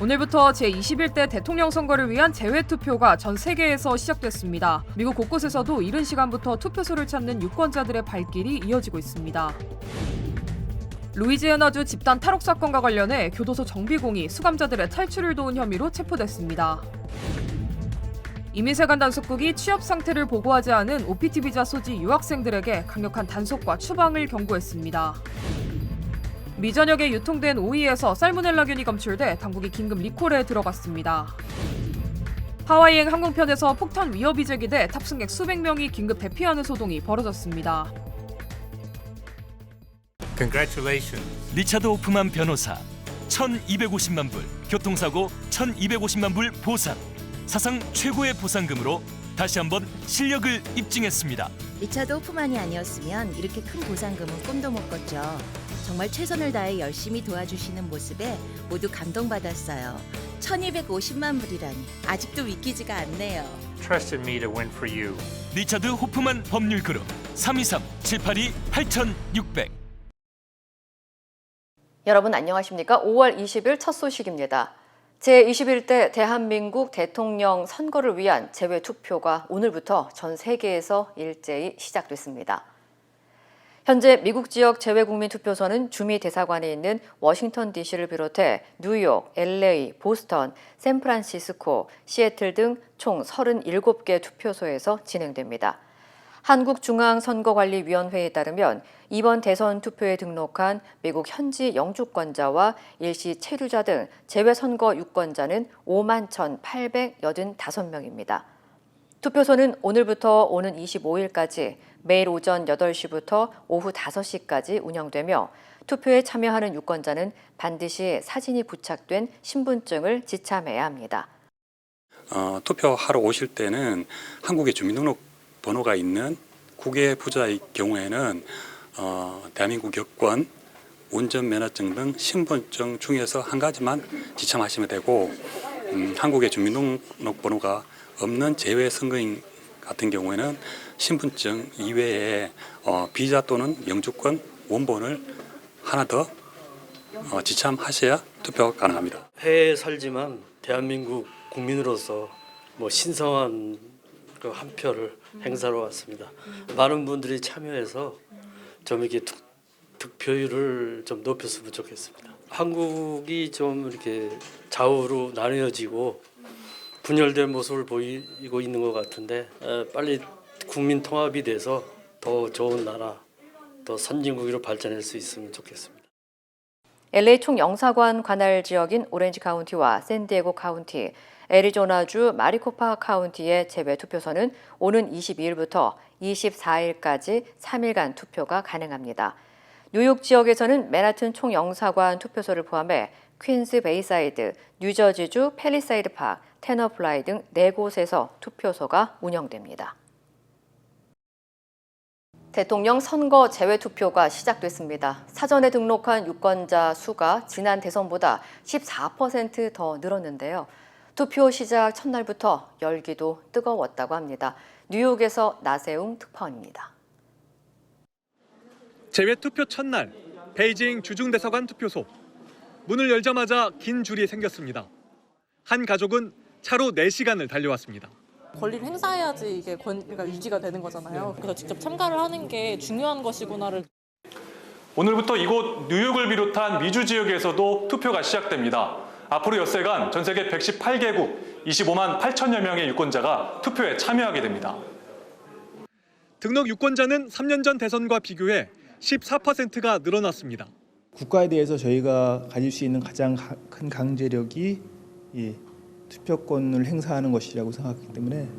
오늘부터 제21대 대통령 선거를 위한 재외투표가 전 세계에서 시작됐습니다. 미국 곳곳에서도 이른 시간부터 투표소를 찾는 유권자들의 발길이 이어지고 있습니다. 루이지애나주 집단 탈옥 사건과 관련해 교도소 정비공이 수감자들의 탈출을 도운 혐의로 체포됐습니다. 이민세관 단속국이 취업 상태를 보고하지 않은 OPT 비자 소지 유학생들에게 강력한 단속과 추방을 경고했습니다. 미전역에 유통된 오이에서 살모넬라균이 검출돼 당국이 긴급 리콜에 들어갔습니다. 하와이행 항공편에서 폭탄 위협이 제기돼 탑승객 수백 명이 긴급 대피하는 소동이 벌어졌습니다. Congratulations. 리차드 호프만 변호사 1,250만 불, 교통사고 1,250만 불 보상. 사상 최고의 보상금으로 다시 한번 실력을 입증했습니다. 리차드 호프만이 아니었으면 이렇게 큰 보상금은 꿈도 못 꿨죠. 정말 최선을 다해 열심히 도와주시는 모습에 모두 감동받았어요. 1,250만 불이라니 아직도 믿기지가 않네요. Trust in me to win for you. 리차드 호프만 법률그룹 323-782-8600. 여러분 안녕하십니까? 5월 20일 첫 소식입니다. 제21대 대한민국 대통령 선거를 위한 재외투표가 오늘부터 전 세계에서 일제히 시작됐습니다. 현재 미국 지역 재외국민 투표소는 주미 대사관에 있는 워싱턴 DC를 비롯해 뉴욕, LA, 보스턴, 샌프란시스코, 시애틀 등 총 37개 투표소에서 진행됩니다. 한국중앙선거관리위원회에 따르면 이번 대선 투표에 등록한 미국 현지 영주권자와 일시 체류자 등 재외선거 유권자는 51,885명입니다. 투표소는 오늘부터 오는 25일까지 매일 오전 8시부터 오후 5시까지 운영되며 투표에 참여하는 유권자는 반드시 사진이 부착된 신분증을 지참해야 합니다. 투표하러 오실 때는 한국의 주민등록번호가 있는 국외 부자의 경우에는 대한민국 여권, 운전면허증 등 신분증 중에서 한 가지만 지참하시면 되고 한국의 주민등록번호가 없는 재외 선거인 같은 경우에는 신분증 이외에 비자 또는 영주권 원본을 하나 더 지참하셔야 투표가 가능합니다. 해외에 살지만 대한민국 국민으로서 신성한 한 표를 행사로 왔습니다. 많은 분들이 참여해서 좀 이렇게 득표율을 좀 높였으면 좋겠습니다. 한국이 좀 이렇게 좌우로 나뉘어지고 분열된 모습을 보이고 있는 것 같은데 빨리 국민 통합이 돼서 더 좋은 나라, 더 선진국으로 발전할 수 있으면 좋겠습니다. LA 총영사관 관할 지역인 오렌지 카운티와 샌디에고 카운티, 애리조나주 마리코파 카운티의 재외투표소는 오는 22일부터 24일까지 3일간 투표가 가능합니다. 뉴욕 지역에서는 맨하튼 총영사관 투표소를 포함해 퀸스 베이사이드, 뉴저지주 팰리세이드 파크, 테너플라이 등 4곳에서 투표소가 운영됩니다. 대통령 선거 재외투표가 시작됐습니다. 사전에 등록한 유권자 수가 지난 대선보다 14% 더 늘었는데요. 투표 시작 첫날부터 열기도 뜨거웠다고 합니다. 뉴욕에서 나세웅 특파원입니다. 재외투표 첫날, 베이징 주중대사관 투표소. 문을 열자마자 긴 줄이 생겼습니다. 한 가족은 차로 4시간을 달려왔습니다. 권리를 행사해야지 이게 권리가 유지가 되는 거잖아요. 그래서 직접 참가를 하는 게 중요한 것이구나를. 오늘부터 이곳 뉴욕을 비롯한 미주 지역에서도 투표가 시작됩니다. 앞으로 엿새간 전 세계 118개국 25만 8천여 명의 유권자가 투표에 참여하게 됩니다. 등록 유권자는 3년 전 대선과 비교해 14%가 늘어났습니다. 국가에 대해서 저희가 가질 수 있는 가장 큰 강제력이 투표권을 행사하는 것이라고 생각하기 때문에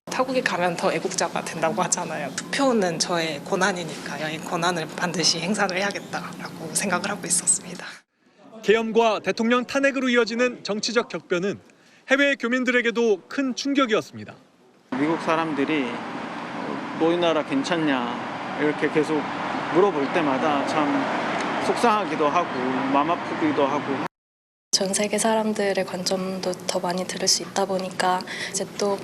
타국에 가면 더 애국자가 된다고 하잖아요. 투표는 저의 권한이니까요. 이 권한을 반드시 행사를 해야겠다라고 생각을 하고 있었습니다. 계엄과 대통령 탄핵으로 이어지는 정치적 격변은 해외 교민들에게도 큰 충격이었습니다. 미국 사람들이 너희 나라 괜찮냐 이렇게 계속 물어볼 때마다 참 속상하기도 하고 마음 아프기도 하고. 전 세계 사람들의 관점도 더 많이 들을 수 있다 보니까 이제 또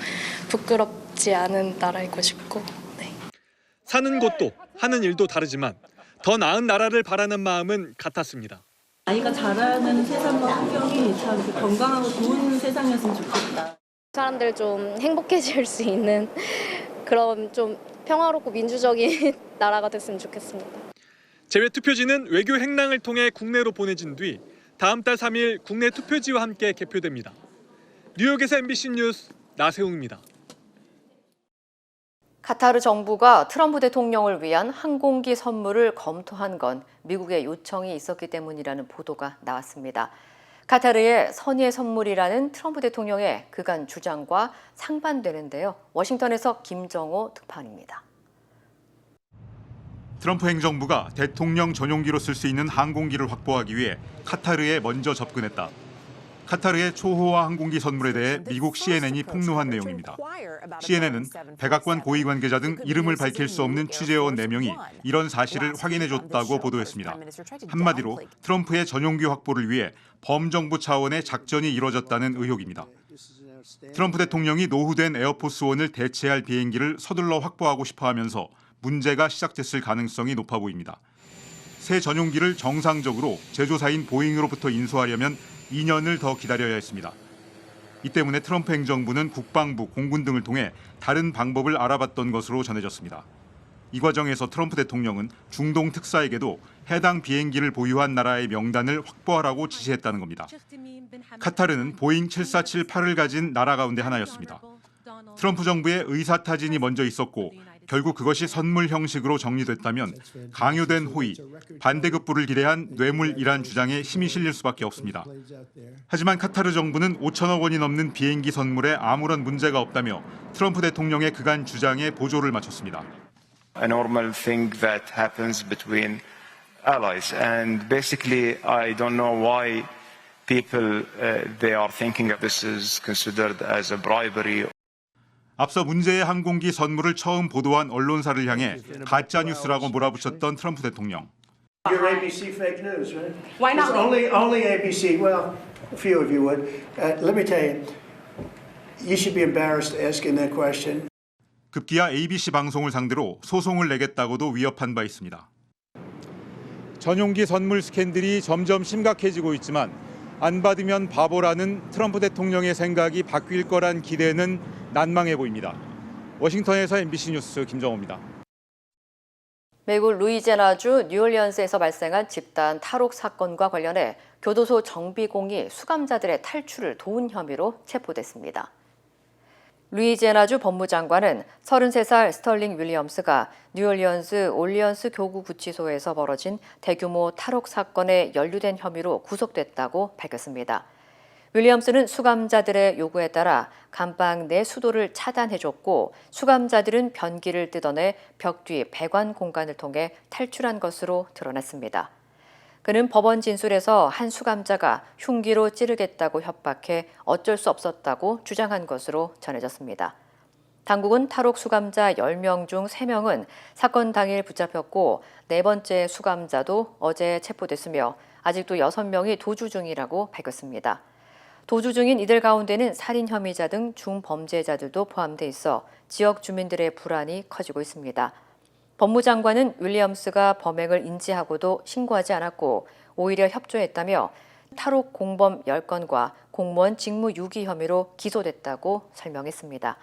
부끄럽지 않은 나라이고 싶고. 사는 곳도 하는 일도 다르지만 더 나은 나라를 바라는 마음은 같았습니다. 아이가 자라는 세상과 환경이 참 건강하고 좋은 세상이었으면 좋겠다. 사람들 좀 행복해질 수 있는 그런 좀 평화롭고 민주적인 나라가 됐으면 좋겠습니다. 제외 투표지는 외교 행랑을 통해 국내로 보내진 뒤 다음 달 3일 국내 투표지와 함께 개표됩니다. 뉴욕에서 MBC 뉴스 나세웅입니다. 카타르 정부가 트럼프 대통령을 위한 항공기 선물을 검토한 건 미국의 요청이 있었기 때문이라는 보도가 나왔습니다. 카타르의 선의의 선물이라는 트럼프 대통령의 그간 주장과 상반되는데요. 워싱턴에서 김정호 특파원입니다. 트럼프 행정부가 대통령 전용기로 쓸 수 있는 항공기를 확보하기 위해 카타르에 먼저 접근했다. 카타르의 초호화 항공기 선물에 대해 미국 CNN이 폭로한 내용입니다. CNN은 백악관 고위 관계자 등 이름을 밝힐 수 없는 취재원 4명이 이런 사실을 확인해줬다고 보도했습니다. 한마디로 트럼프의 전용기 확보를 위해 범정부 차원의 작전이 이뤄졌다는 의혹입니다. 트럼프 대통령이 노후된 에어포스원을 대체할 비행기를 서둘러 확보하고 싶어하면서 문제가 시작됐을 가능성이 높아 보입니다. 새 전용기를 정상적으로 제조사인 보잉으로부터 인수하려면 2년을 더 기다려야 했습니다. 이 때문에 트럼프 행정부는 국방부, 공군 등을 통해 다른 방법을 알아봤던 것으로 전해졌습니다. 이 과정에서 트럼프 대통령은 중동 특사에게도 해당 비행기를 보유한 나라의 명단을 확보하라고 지시했다는 겁니다. 카타르는 보잉 7478을 가진 나라 가운데 하나였습니다. 트럼프 정부의 의사타진이 먼저 있었고 결국 그것이 선물 형식으로 정리됐다면 강요된 호의, 반대급부를 기대한 뇌물이란 주장에 힘이 실릴 수밖에 없습니다. 하지만 카타르 정부는 5천억 원이 넘는 비행기 선물에 아무런 문제가 없다며 트럼프 대통령의 그간 주장에 보조를 마쳤습니다. A normal thing that happens between allies, and basically I don't know why people they are thinking of this is considered as a bribery. 앞서 문제의 항공기 선물을 처음 보도한 언론사를 향해 가짜 뉴스라고 몰아붙였던 트럼프 대통령. You're ABC fake news, right? Why not? Only ABC. Well, a few of you would. Let me tell you, you should be embarrassed asking that question. 급기야 ABC 방송을 상대로 소송을 내겠다고도 위협한 바 있습니다. 전용기 선물 스캔들이 점점 심각해지고 있지만 안 받으면 바보라는 트럼프 대통령의 생각이 바뀔 거란 기대는 난망해 보입니다. 워싱턴에서 MBC 뉴스 김정호입니다. 미국 루이지애나주 뉴올리언스에서 발생한 집단 탈옥 사건과 관련해 교도소 정비공이 수감자들의 탈출을 도운 혐의로 체포됐습니다. 루이지애나주 법무장관은 33살 스털링 윌리엄스가 뉴올리언스 올리언스 교구 구치소에서 벌어진 대규모 탈옥 사건에 연루된 혐의로 구속됐다고 밝혔습니다. 윌리엄스는 수감자들의 요구에 따라 감방 내 수도를 차단해줬고 수감자들은 변기를 뜯어내 벽 뒤 배관 공간을 통해 탈출한 것으로 드러났습니다. 그는 법원 진술에서 한 수감자가 흉기로 찌르겠다고 협박해 어쩔 수 없었다고 주장한 것으로 전해졌습니다. 당국은 탈옥 수감자 10명 중 3명은 사건 당일 붙잡혔고 4번째 수감자도 어제 체포됐으며 아직도 6명이 도주 중이라고 밝혔습니다. 도주 중인 이들 가운데는 살인 혐의자 등 중범죄자들도 포함돼 있어 지역 주민들의 불안이 커지고 있습니다. 법무장관은 윌리엄스가 범행을 인지하고도 신고하지 않았고 오히려 협조했다며 탈옥 공범 10건과 공무원 직무 유기 혐의로 기소됐다고 설명했습니다.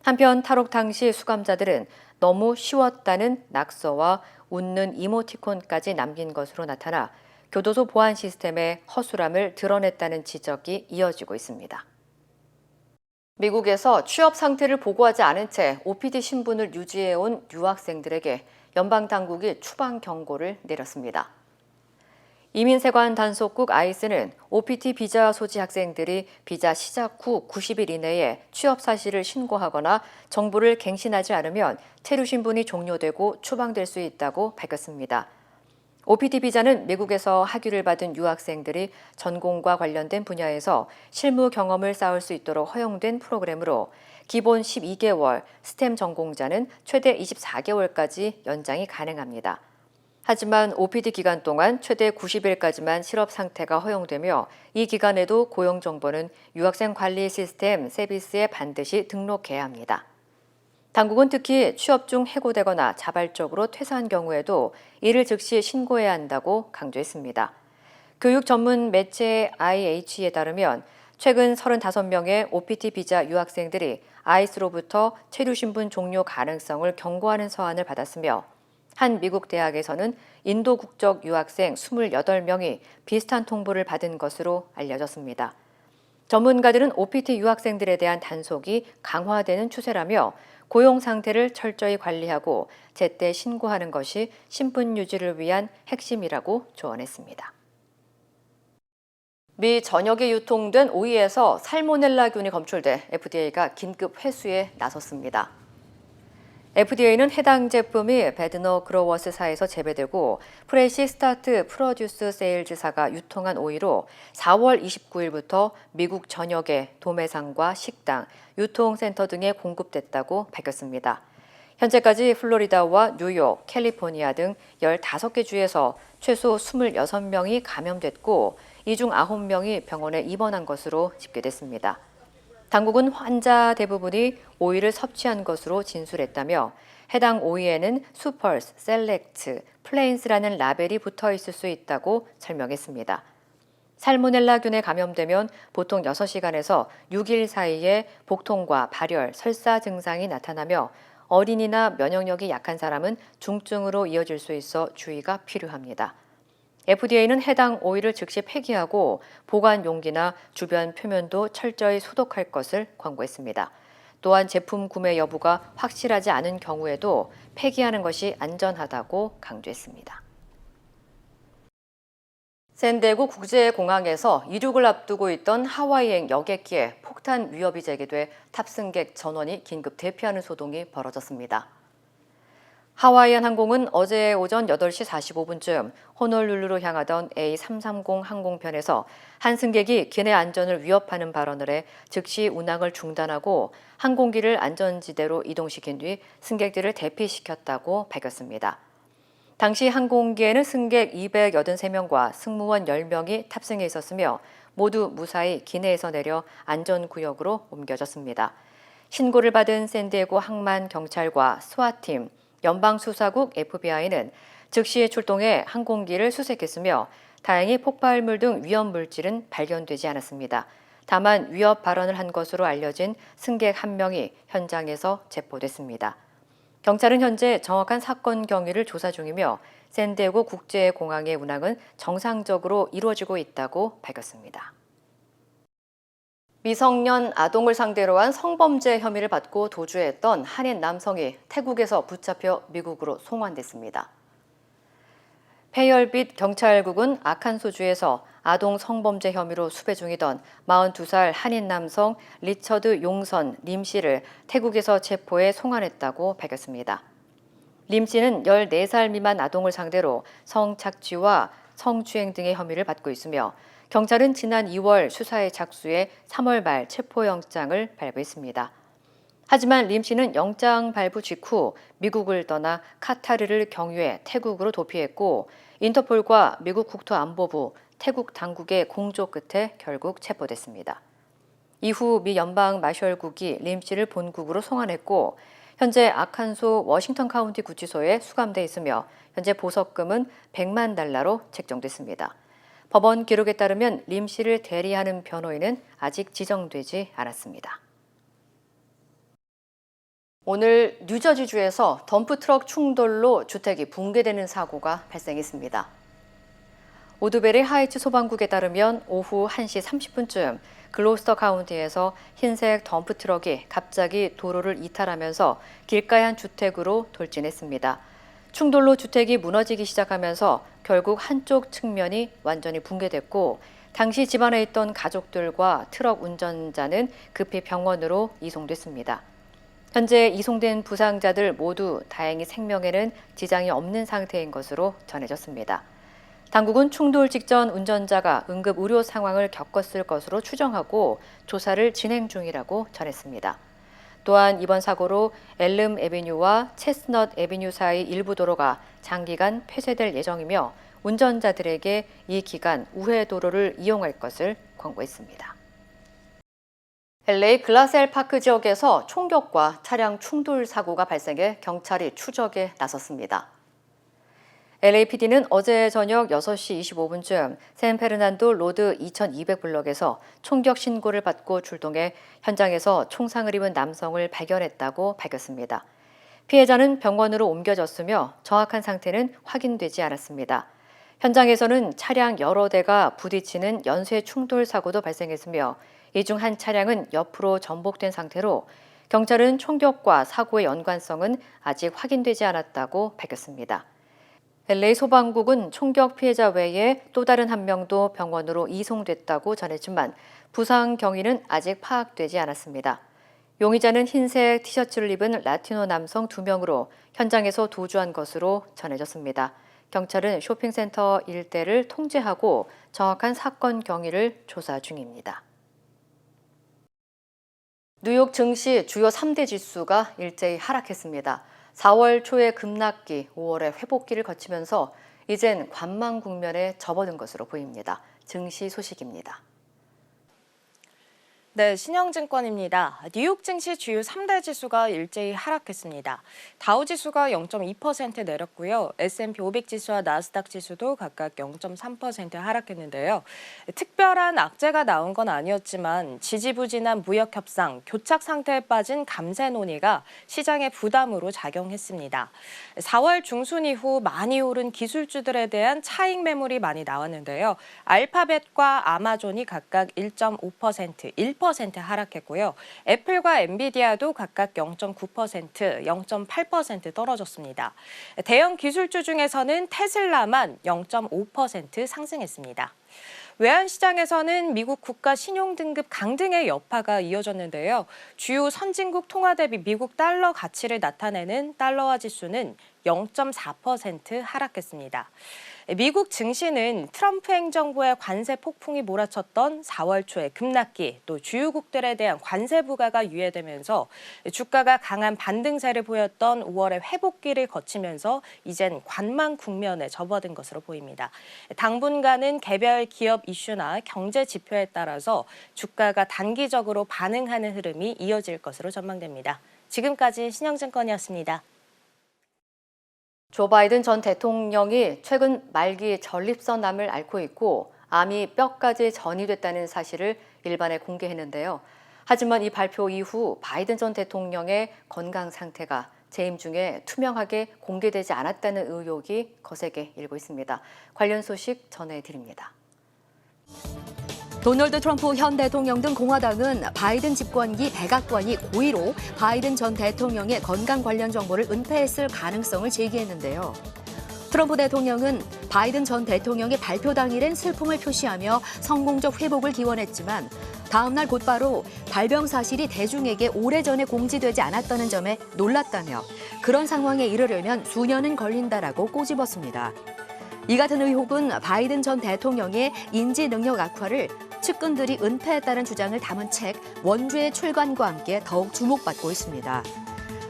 한편 탈옥 당시 수감자들은 너무 쉬웠다는 낙서와 웃는 이모티콘까지 남긴 것으로 나타나 교도소 보안 시스템의 허술함을 드러냈다는 지적이 이어지고 있습니다. 미국에서 취업 상태를 보고하지 않은 채 OPT 신분을 유지해온 유학생들에게 연방 당국이 추방 경고를 내렸습니다. 이민세관 단속국 ICE는 OPT 비자 소지 학생들이 비자 시작 후 90일 이내에 취업 사실을 신고하거나 정보를 갱신하지 않으면 체류 신분이 종료되고 추방될 수 있다고 밝혔습니다. OPT 비자는 미국에서 학위를 받은 유학생들이 전공과 관련된 분야에서 실무 경험을 쌓을 수 있도록 허용된 프로그램으로 기본 12개월, 스템 전공자는 최대 24개월까지 연장이 가능합니다. 하지만 OPT 기간 동안 최대 90일까지만 실업 상태가 허용되며 이 기간에도 고용 정보는 유학생 관리 시스템 세비스에 반드시 등록해야 합니다. 당국은 특히 취업 중 해고되거나 자발적으로 퇴사한 경우에도 이를 즉시 신고해야 한다고 강조했습니다. 교육 전문 매체 IH에 따르면 최근 35명의 OPT 비자 유학생들이 아이스로부터 체류 신분 종료 가능성을 경고하는 서한을 받았으며 한 미국 대학에서는 인도 국적 유학생 28명이 비슷한 통보를 받은 것으로 알려졌습니다. 전문가들은 OPT 유학생들에 대한 단속이 강화되는 추세라며 고용 상태를 철저히 관리하고 제때 신고하는 것이 신분 유지를 위한 핵심이라고 조언했습니다. 미 전역에 유통된 오이에서 살모넬라균이 검출돼 FDA가 긴급 회수에 나섰습니다. FDA는 해당 제품이 베드너 그로워스사에서 재배되고 프레시 스타트 프로듀스 세일즈사가 유통한 오이로 4월 29일부터 미국 전역의 도매상과 식당, 유통센터 등에 공급됐다고 밝혔습니다. 현재까지 플로리다와 뉴욕, 캘리포니아 등 15개 주에서 최소 26명이 감염됐고 이 중 9명이 병원에 입원한 것으로 집계됐습니다. 당국은 환자 대부분이 오이를 섭취한 것으로 진술했다며 해당 오이에는 슈퍼스, 셀렉트, 플레인스라는 라벨이 붙어 있을 수 있다고 설명했습니다. 살모넬라균에 감염되면 보통 6시간에서 6일 사이에 복통과 발열, 설사 증상이 나타나며 어린이나 면역력이 약한 사람은 중증으로 이어질 수 있어 주의가 필요합니다. FDA는 해당 오이를 즉시 폐기하고 보관 용기나 주변 표면도 철저히 소독할 것을 권고했습니다. 또한 제품 구매 여부가 확실하지 않은 경우에도 폐기하는 것이 안전하다고 강조했습니다. 샌디에고 국제공항에서 이륙을 앞두고 있던 하와이행 여객기에 폭탄 위협이 제기돼 탑승객 전원이 긴급 대피하는 소동이 벌어졌습니다. 하와이안 항공은 어제 오전 8시 45분쯤 호놀룰루로 향하던 A330 항공편에서 한 승객이 기내 안전을 위협하는 발언을 해 즉시 운항을 중단하고 항공기를 안전지대로 이동시킨 뒤 승객들을 대피시켰다고 밝혔습니다. 당시 항공기에는 승객 283명과 승무원 10명이 탑승해 있었으며 모두 무사히 기내에서 내려 안전구역으로 옮겨졌습니다. 신고를 받은 샌디에고 항만경찰과 스와팀, 연방수사국 FBI는 즉시 출동해 항공기를 수색했으며 다행히 폭발물 등 위험물질은 발견되지 않았습니다. 다만 위협 발언을 한 것으로 알려진 승객 1명이 현장에서 체포됐습니다. 경찰은 현재 정확한 사건 경위를 조사 중이며 샌디에고 국제공항의 운항은 정상적으로 이루어지고 있다고 밝혔습니다. 미성년 아동을 상대로 한 성범죄 혐의를 받고 도주했던 한인 남성이 태국에서 붙잡혀 미국으로 송환됐습니다. 페이얼빗 경찰국은 아칸소주에서 아동 성범죄 혐의로 수배 중이던 42살 한인 남성 리처드 용선 림 씨를 태국에서 체포해 송환했다고 밝혔습니다. 림 씨는 14살 미만 아동을 상대로 성착취와 성추행 등의 혐의를 받고 있으며 경찰은 지난 2월 수사에 착수해 3월 말 체포영장을 발부했습니다. 하지만 림 씨는 영장 발부 직후 미국을 떠나 카타르를 경유해 태국으로 도피했고 인터폴과 미국 국토안보부, 태국 당국의 공조 끝에 결국 체포됐습니다. 이후 미 연방 마셜국이 림 씨를 본국으로 송환했고 현재 아칸소 워싱턴 카운티 구치소에 수감돼 있으며 현재 보석금은 $100만 책정됐습니다. 법원 기록에 따르면 림 씨를 대리하는 변호인은 아직 지정되지 않았습니다. 오늘 뉴저지주에서 덤프트럭 충돌로 주택이 붕괴되는 사고가 발생했습니다. 오드베리 하이츠 소방국에 따르면 오후 1시 30분쯤 글로스터 카운티에서 흰색 덤프트럭이 갑자기 도로를 이탈하면서 길가의 한 주택으로 돌진했습니다. 충돌로 주택이 무너지기 시작하면서 결국 한쪽 측면이 완전히 붕괴됐고 당시 집안에 있던 가족들과 트럭 운전자는 급히 병원으로 이송됐습니다. 현재 이송된 부상자들 모두 다행히 생명에는 지장이 없는 상태인 것으로 전해졌습니다. 당국은 충돌 직전 운전자가 응급 의료 상황을 겪었을 것으로 추정하고 조사를 진행 중이라고 전했습니다. 또한 이번 사고로 엘름 애비뉴와 체스넛 애비뉴 사이 일부 도로가 장기간 폐쇄될 예정이며 운전자들에게 이 기간 우회 도로를 이용할 것을 권고했습니다. LA 글라셀 파크 지역에서 총격과 차량 충돌 사고가 발생해 경찰이 추적에 나섰습니다. LAPD는 어제 저녁 6시 25분쯤 샌페르난도 로드 2200블럭에서 총격 신고를 받고 출동해 현장에서 총상을 입은 남성을 발견했다고 밝혔습니다. 피해자는 병원으로 옮겨졌으며 정확한 상태는 확인되지 않았습니다. 현장에서는 차량 여러 대가 부딪히는 연쇄 충돌 사고도 발생했으며 이 중 한 차량은 옆으로 전복된 상태로 경찰은 총격과 사고의 연관성은 아직 확인되지 않았다고 밝혔습니다. LA 소방국은 총격 피해자 외에 또 다른 한 명도 병원으로 이송됐다고 전했지만 부상 경위는 아직 파악되지 않았습니다. 용의자는 흰색 티셔츠를 입은 라티노 남성 2명으로 현장에서 도주한 것으로 전해졌습니다. 경찰은 쇼핑센터 일대를 통제하고 정확한 사건 경위를 조사 중입니다. 뉴욕 증시 주요 3대 지수가 일제히 하락했습니다. 4월 초에 급락기, 5월에 회복기를 거치면서 이젠 관망 국면에 접어든 것으로 보입니다. 증시 소식입니다. 네, 신영증권입니다. 뉴욕 증시 주요 3대 지수가 일제히 하락했습니다. 다우 지수가 0.2% 내렸고요. S&P 500 지수와 나스닥 지수도 각각 0.3% 하락했는데요. 특별한 악재가 나온 건 아니었지만 지지부진한 무역 협상, 교착 상태에 빠진 감세 논의가 시장의 부담으로 작용했습니다. 4월 중순 이후 많이 오른 기술주들에 대한 차익 매물이 많이 나왔는데요. 알파벳과 아마존이 각각 1.5%, 1% 하락했고요. 애플과 엔비디아도 각각 0.9%, 0.8% 떨어졌습니다. 대형 기술주 중에서는 테슬라만 0.5% 상승했습니다. 외환시장에서는 미국 국가 신용등급 강등의 여파가 이어졌는데요. 주요 선진국 통화 대비 미국 달러 가치를 나타내는 달러화 지수는 0.4% 하락했습니다. 미국 증시는 트럼프 행정부의 관세 폭풍이 몰아쳤던 4월 초의 급락기, 또 주요국들에 대한 관세 부과가 유예되면서 주가가 강한 반등세를 보였던 5월의 회복기를 거치면서 이젠 관망 국면에 접어든 것으로 보입니다. 당분간은 개별 기업 이슈나 경제 지표에 따라서 주가가 단기적으로 반응하는 흐름이 이어질 것으로 전망됩니다. 지금까지 신영증권이었습니다. 조 바이든 전 대통령이 최근 말기 전립선암을 앓고 있고 암이 뼈까지 전이됐다는 사실을 일반에 공개했는데요. 하지만 이 발표 이후 바이든 전 대통령의 건강 상태가 재임 중에 투명하게 공개되지 않았다는 의혹이 거세게 일고 있습니다. 관련 소식 전해드립니다. 도널드 트럼프 현 대통령 등 공화당은 바이든 집권기 백악관이 고의로 바이든 전 대통령의 건강 관련 정보를 은폐했을 가능성을 제기했는데요. 트럼프 대통령은 바이든 전 대통령의 발표 당일엔 슬픔을 표시하며 성공적 회복을 기원했지만 다음 날 곧바로 발병 사실이 대중에게 오래전에 공지되지 않았다는 점에 놀랐다며 그런 상황에 이르려면 수년은 걸린다라고 꼬집었습니다. 이 같은 의혹은 바이든 전 대통령의 인지 능력 악화를 측근들이 은폐했다는 주장을 담은 책 원주의 출간과 함께 더욱 주목받고 있습니다.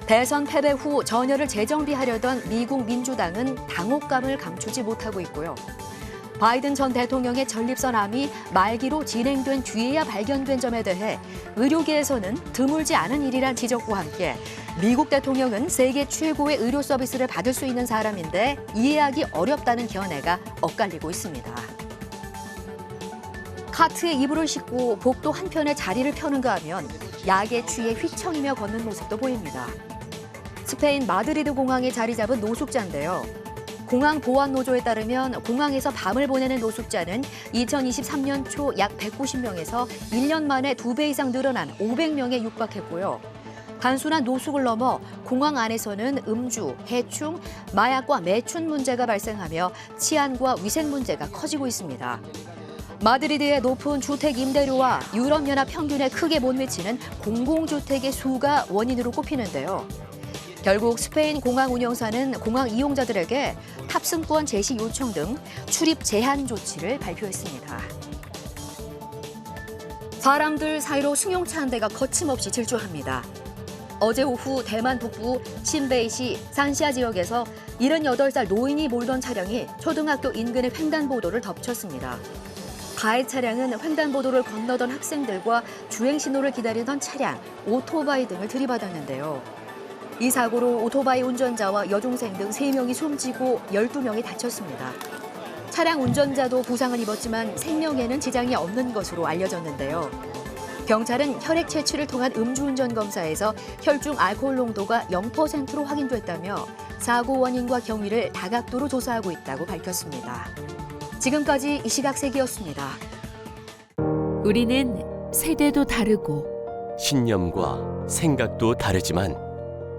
대선 패배 후 전열을 재정비하려던 미국 민주당은 당혹감을 감추지 못하고 있고요. 바이든 전 대통령의 전립선암이 말기로 진행된 뒤에야 발견된 점에 대해 의료계에서는 드물지 않은 일이란 지적과 함께 미국 대통령은 세계 최고의 의료 서비스를 받을 수 있는 사람인데 이해하기 어렵다는 견해가 엇갈리고 있습니다. 카트에 이불을 싣고 복도 한편에 자리를 펴는가 하면 약에 취해 휘청이며 걷는 모습도 보입니다. 스페인 마드리드 공항에 자리 잡은 노숙자인데요. 공항 보안 노조에 따르면 공항에서 밤을 보내는 노숙자는 2023년 초 약 190명에서 1년 만에 2배 이상 늘어난 500명에 육박했고요. 단순한 노숙을 넘어 공항 안에서는 음주, 해충, 마약과 매춘 문제가 발생하며 치안과 위생 문제가 커지고 있습니다. 마드리드의 높은 주택 임대료와 유럽연합 평균에 크게 못 미치는 공공주택의 수가 원인으로 꼽히는데요. 결국 스페인 공항 운영사는 공항 이용자들에게 탑승권 제시 요청 등 출입 제한 조치를 발표했습니다. 사람들 사이로 승용차 한 대가 거침없이 질주합니다. 어제 오후 대만 북부 신베이시 산시아 지역에서 78살 노인이 몰던 차량이 초등학교 인근의 횡단보도를 덮쳤습니다. 가해 차량은 횡단보도를 건너던 학생들과 주행 신호를 기다리던 차량, 오토바이 등을 들이받았는데요. 이 사고로 오토바이 운전자와 여중생 등 3명이 숨지고 12명이 다쳤습니다. 차량 운전자도 부상을 입었지만 생명에는 지장이 없는 것으로 알려졌는데요. 경찰은 혈액 채취를 통한 음주운전 검사에서 혈중 알코올 농도가 0%로 확인됐다며 사고 원인과 경위를 다각도로 조사하고 있다고 밝혔습니다. 지금까지 이시각세기였습니다. 우리는 세대도 다르고 신념과 생각도 다르지만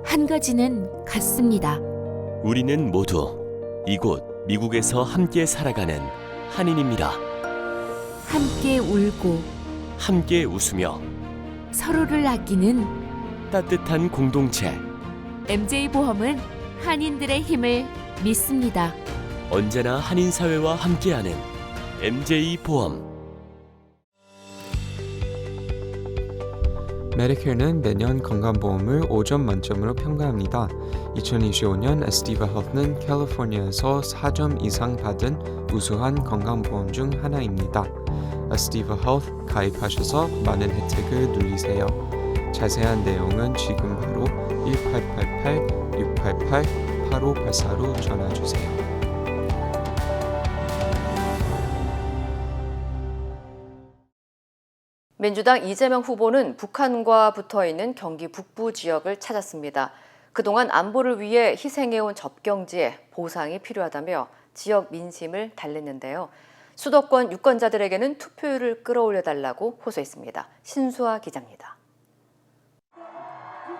한 가지는 같습니다. 우리는 모두 이곳 미국에서 함께 살아가는 한인입니다. 함께 울고 함께 웃으며 서로를 아끼는 따뜻한 공동체. MJ보험은 한인들의 힘을 믿습니다. 언제나 한인 사회와 함께하는 MJ보험. 메디케어는 매년 건강보험을 5점 만점으로 평가합니다. 2025년 에스티바 헬스는 캘리포니아에서 4점 이상 받은 우수한 건강보험 중 하나입니다. 에스티바 헬스 가입하셔서 많은 혜택을 누리세요. 자세한 내용은 지금 바로 1888-688-8584로 전화주세요. 민주당 이재명 후보는 북한과 붙어있는 경기 북부 지역을 찾았습니다. 그동안 안보를 위해 희생해온 접경지에 보상이 필요하다며 지역 민심을 달랬는데요. 수도권 유권자들에게는 투표율을 끌어올려달라고 호소했습니다. 신수아 기자입니다.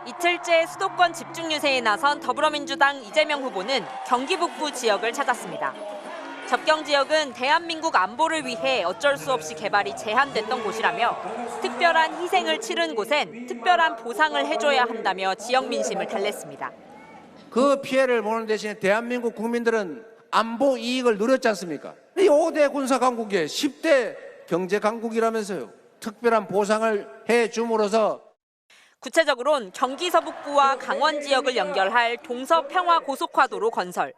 이틀째 수도권 집중 유세에 나선 더불어민주당 이재명 후보는 경기 북부 지역을 찾았습니다. 접경 지역은 대한민국 안보를 위해 어쩔 수 없이 개발이 제한됐던 곳이라며 특별한 희생을 치른 곳엔 특별한 보상을 해줘야 한다며 지역 민심을 달랬습니다. 그 피해를 보는 대신에 대한민국 국민들은 안보 이익을 누렸지 않습니까? 이 5대 군사 강국에 10대 경제 강국이라면서요. 특별한 보상을 해줌으로써 구체적으로는 경기 서북부와 강원 지역을 연결할 동서평화고속화도로 건설,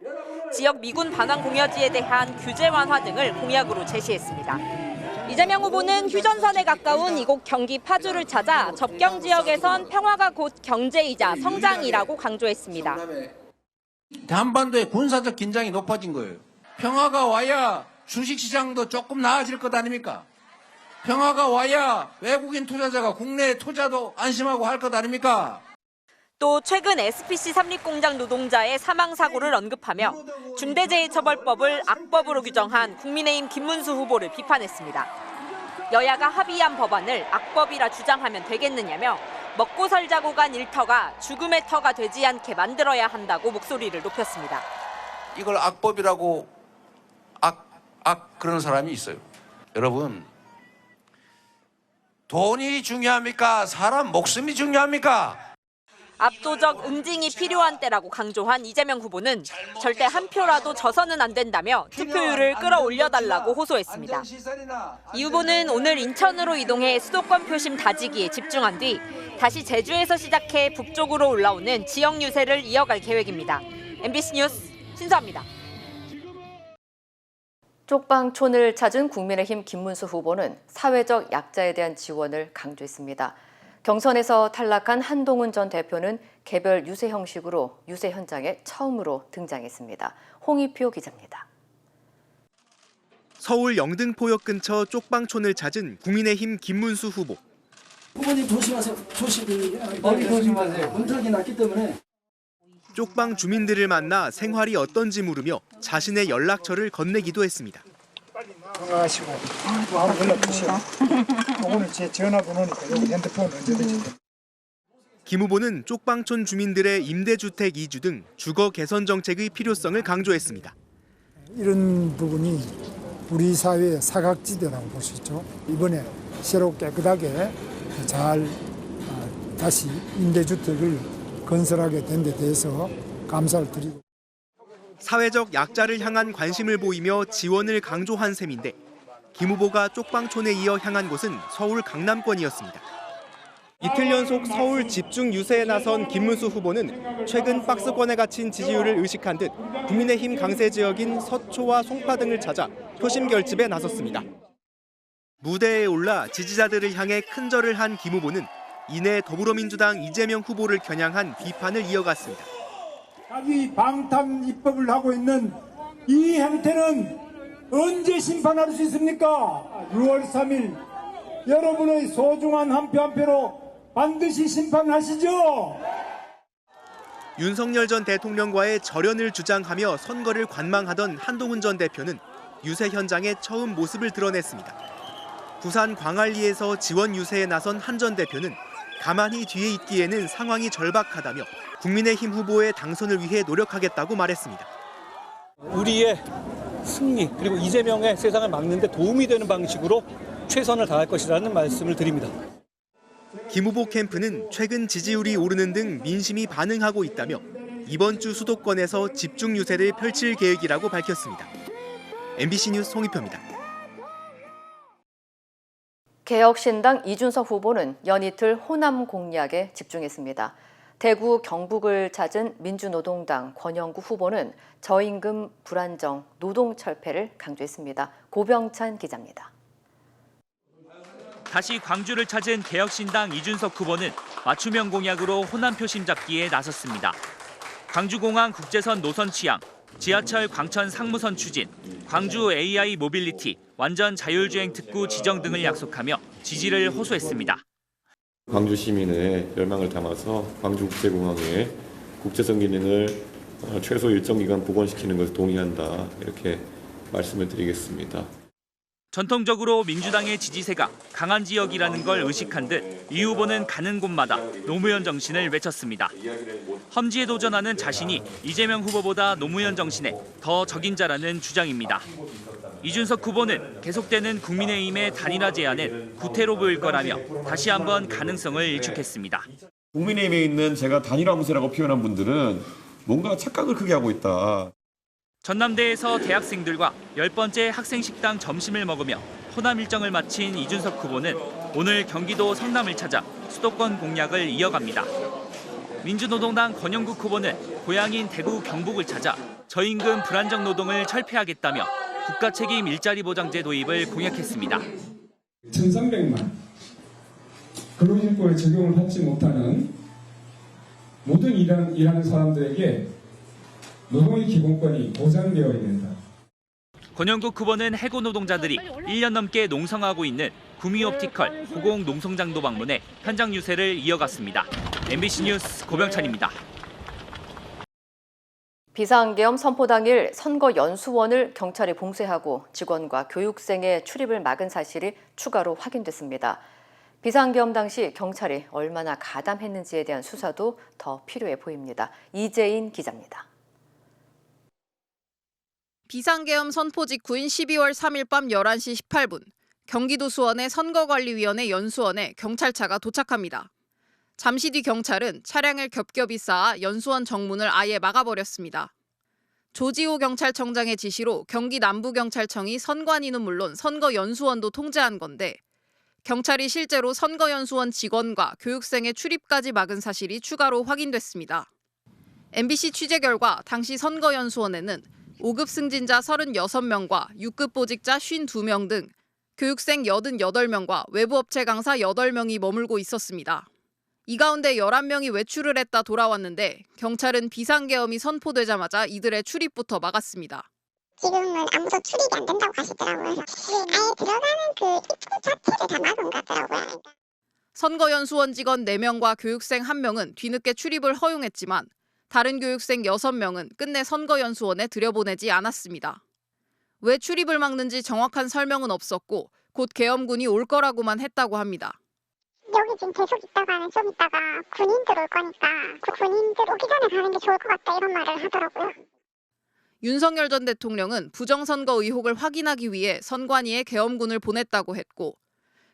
지역 미군 반환 공여지에 대한 규제 완화 등을 공약으로 제시했습니다. 이재명 후보는 휴전선에 가까운 이곳 경기 파주를 찾아 접경 지역에선 평화가 곧 경제이자 성장이라고 강조했습니다. 한반도의 군사적 긴장이 높아진 거예요. 평화가 와야 주식시장도 조금 나아질 것 아닙니까? 평화가 와야 외국인 투자자가 국내 투자도 안심하고 할 것 아닙니까? 또 최근 SPC 삼립공장 노동자의 사망사고를 언급하며 중대재해처벌법을 악법으로 규정한 국민의힘 김문수 후보를 비판했습니다. 여야가 합의한 법안을 악법이라 주장하면 되겠느냐며 먹고 살자고 간 일터가 죽음의 터가 되지 않게 만들어야 한다고 목소리를 높였습니다. 이걸 악법이라고 그러는 사람이 있어요. 여러분, 돈이 중요합니까? 사람 목숨이 중요합니까? 압도적 응징이 필요한 때라고 강조한 이재명 후보는 절대 한 표라도 져서는 안 된다며 투표율을 끌어올려달라고 호소했습니다. 이 후보는 오늘 인천으로 이동해 수도권 표심 다지기에 집중한 뒤 다시 제주에서 시작해 북쪽으로 올라오는 지역 유세를 이어갈 계획입니다. MBC 뉴스 신수아입니다. 쪽방촌을 찾은 국민의힘 김문수 후보는 사회적 약자에 대한 지원을 강조했습니다. 경선에서 탈락한 한동훈 전 대표는 개별 유세 형식으로 유세 현장에 처음으로 등장했습니다. 홍익표 기자입니다. 서울 영등포역 근처 쪽방촌을 찾은 국민의힘 김문수 후보. 후보님 조심하세요. 머리 조심하세요. 문턱이 났기 때문에. 쪽방 주민들을 만나 생활이 어떤지 물으며 자신의 연락처를 건네기도 했습니다. 건강하시고 아무 연락 주세요. 오늘 제 전화번호니까 여기 핸드폰 언제든지. 김 후보는 쪽방촌 주민들의 임대주택 이주 등 주거 개선 정책의 필요성을 강조했습니다. 이런 부분이 우리 사회의 사각지대라고 볼 수 있죠. 이번에 새로 깨끗하게 잘 다시 임대주택을 건설하게 된 데 대해서 감사를 드리고. 사회적 약자를 향한 관심을 보이며 지원을 강조한 셈인데 김 후보가 쪽방촌에 이어 향한 곳은 서울 강남권이었습니다. 이틀 연속 서울 집중 유세에 나선 김문수 후보는 최근 박스권에 갇힌 지지율을 의식한 듯 국민의힘 강세 지역인 서초와 송파 등을 찾아 표심 결집에 나섰습니다. 무대에 올라 지지자들을 향해 큰절을 한 김 후보는 이내 더불어민주당 이재명 후보를 겨냥한 비판을 이어갔습니다. 자기 방탄 입법을 하고 있는 이 행태는 언제 심판할 수 있습니까? 6월 3일 여러분의 소중한 한 표 한 표로 반드시 심판하시죠. 윤석열 전 대통령과의 절연을 주장하며 선거를 관망하던 한동훈 전 대표는 유세 현장에 처음 모습을 드러냈습니다. 부산 광안리에서 지원 유세에 나선 한 전 대표는 가만히 뒤에 있기에는 상황이 절박하다며 국민의힘 후보의 당선을 위해 노력하겠다고 말했습니다. 우리의 승리 그리고 이재명의 세상을 막는 데 도움이 되는 방식으로 최선을 다할 것이라는 말씀을 드립니다. 김 후보 캠프는 최근 지지율이 오르는 등 민심이 반응하고 있다며 이번 주 수도권에서 집중 유세를 펼칠 계획이라고 밝혔습니다. MBC 뉴스 송희표입니다. 개혁신당 이준석 후보는 연이틀 호남 공략에 집중했습니다. 대구 경북을 찾은 민주노동당 권영구 후보는 저임금 불안정, 노동철폐를 강조했습니다. 고병찬 기자입니다. 다시 광주를 찾은 개혁신당 이준석 후보는 맞춤형 공약으로 호남 표심 잡기에 나섰습니다. 광주공항 국제선 노선 취향, 지하철 광천 상무선 추진, 광주 AI 모빌리티, 완전 자율주행 특구 지정 등을 약속하며 지지를 호소했습니다. 광주 시민의 열망을 담아서 광주국제공항의 국제선 기능을 최소 일정 기간 복원시키는 것을 동의한다 이렇게 말씀을 드리겠습니다. 전통적으로 민주당의 지지세가 강한 지역이라는 걸 의식한 듯 이 후보는 가는 곳마다 노무현 정신을 외쳤습니다. 험지에 도전하는 자신이 이재명 후보보다 노무현 정신에 더 적임자라는 주장입니다. 이준석 후보는 계속되는 국민의힘의 단일화 제안은 구태로 보일 거라며 다시 한번 가능성을 일축했습니다. 국민의힘에 있는 제가 단일화 무쇠라고 표현한 분들은 뭔가 착각을 크게 하고 있다. 전남대에서 대학생들과 10번째 학생식당 점심을 먹으며 호남 일정을 마친 이준석 후보는 오늘 경기도 성남을 찾아 수도권 공략을 이어갑니다. 민주노동당 권영국 후보는 고향인 대구 경북을 찾아 저임금 불안정 노동을 철폐하겠다며 국가 책임 일자리 보장제 도입을 공약했습니다. 1,300만 근로인권에 적용을 받지 못하는 모든 일하는 사람들에게 노동의 기본권이 보장되어야 된다. 권영국 후보는 해고 노동자들이 1년 넘게 농성하고 있는 구미옵티컬 고공 농성장도 방문해 현장 유세를 이어갔습니다. MBC 뉴스 고병찬입니다. 비상계엄 선포 당일 선거연수원을 경찰이 봉쇄하고 직원과 교육생의 출입을 막은 사실이 추가로 확인됐습니다. 비상계엄 당시 경찰이 얼마나 가담했는지에 대한 수사도 더 필요해 보입니다. 이재인 기자입니다. 비상계엄 선포 직후인 12월 3일 밤 11시 18분, 경기도 수원의 선거관리위원회 연수원에 경찰차가 도착합니다. 잠시 뒤 경찰은 차량을 겹겹이 쌓아 연수원 정문을 아예 막아버렸습니다. 조지호 경찰청장의 지시로 경기 남부경찰청이 선관위는 물론 선거연수원도 통제한 건데 경찰이 실제로 선거연수원 직원과 교육생의 출입까지 막은 사실이 추가로 확인됐습니다. MBC 취재 결과 당시 선거연수원에는 5급 승진자 36명과 6급 보직자 52명 등 교육생 88명과 외부업체 강사 8명이 머물고 있었습니다. 이 가운데 11명이 외출을 했다 돌아왔는데 경찰은 비상계엄이 선포되자마자 이들의 출입부터 막았습니다. 지금은 아무도 출입이 안 된다고 하시더라고요. 아예 들어가는 그 입구 자체를 다 막은 것 같더라고요. 선거연수원 직원 4명과 교육생 1명은 뒤늦게 출입을 허용했지만 다른 교육생 6명은 끝내 선거연수원에 들여보내지 않았습니다. 왜 출입을 막는지 정확한 설명은 없었고 곧 계엄군이 올 거라고만 했다고 합니다. 여기 지금 계속 있다가는 좀 있다가 군인들 올 거니까 그 군인들 오기 전에 가는 게 좋을 것 같다 이런 말을 하더라고요. 윤석열 전 대통령은 부정선거 의혹을 확인하기 위해 선관위에 계엄군을 보냈다고 했고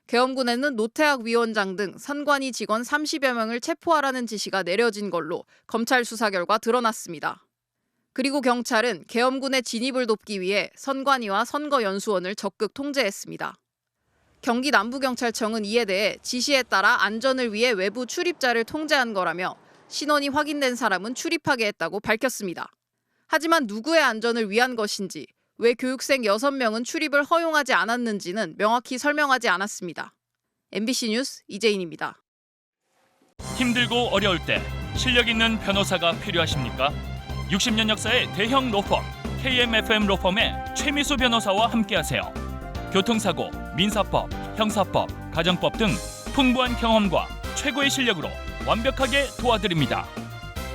계엄군에는 노태학 위원장 등 선관위 직원 30여 명을 체포하라는 지시가 내려진 걸로 검찰 수사 결과 드러났습니다. 그리고 경찰은 계엄군의 진입을 돕기 위해 선관위와 선거연수원을 적극 통제했습니다. 경기 남부경찰청은 이에 대해 지시에 따라 안전을 위해 외부 출입자를 통제한 거라며 신원이 확인된 사람은 출입하게 했다고 밝혔습니다. 하지만 누구의 안전을 위한 것인지 왜 교육생 6명은 출입을 허용하지 않았는지는 명확히 설명하지 않았습니다. MBC 뉴스 이재인입니다. 힘들고 어려울 때 실력 있는 변호사가 필요하십니까? 60년 역사의 대형 로펌 KMFM 로펌의 최미수 변호사와 함께하세요. 교통사고, 민사법, 형사법, 가정법 등 풍부한 경험과 최고의 실력으로 완벽하게 도와드립니다.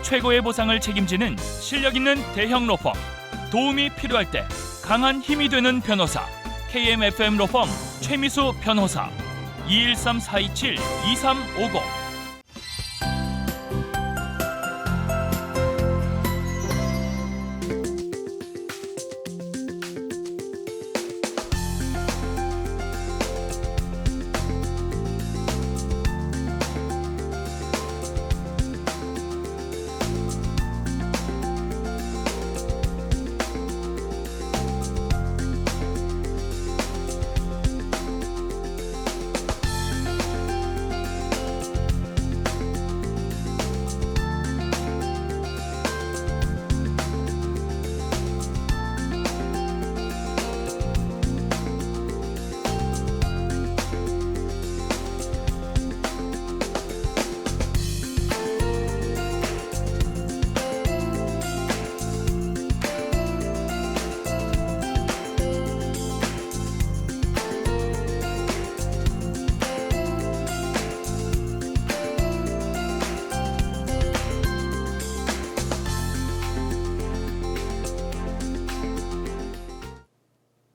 최고의 보상을 책임지는 실력 있는 대형 로펌, 도움이 필요할 때 강한 힘이 되는 변호사 KMFM 로펌 최미수 변호사 213-427-2350.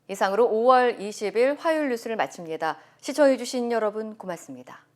이상으로 5월 20일 화요일 뉴스를 마칩니다. 시청해주신 여러분 고맙습니다.